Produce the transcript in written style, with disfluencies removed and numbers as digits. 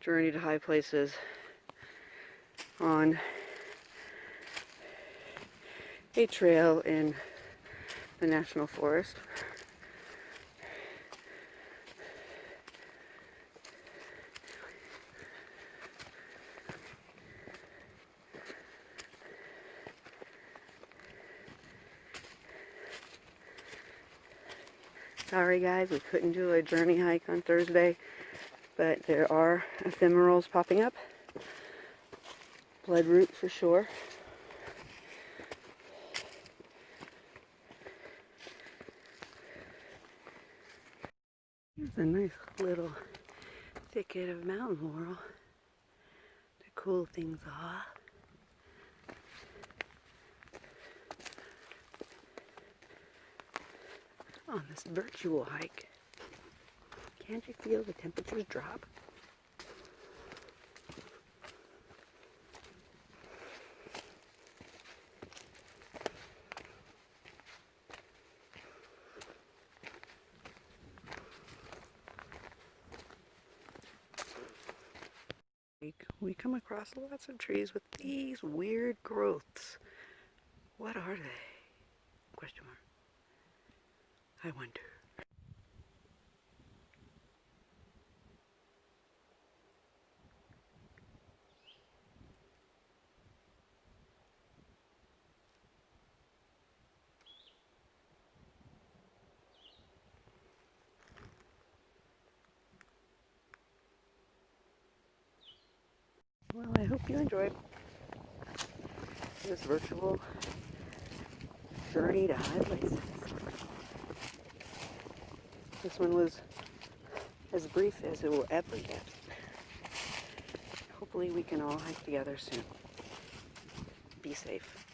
Journey to High Places on a trail in the National Forest. Sorry guys, we couldn't do a journey hike on Thursday, but there are ephemerals popping up. Bloodroot for sure. Here's a nice little thicket of mountain laurel to cool things off. On this virtual hike, can't you feel the temperatures drop? We come across lots of trees with these weird growths. What are they? Question mark. I wonder. Well, I hope you enjoyed this virtual journey to high places. This one was as brief as it will ever get. Hopefully we can all hike together soon. Be safe.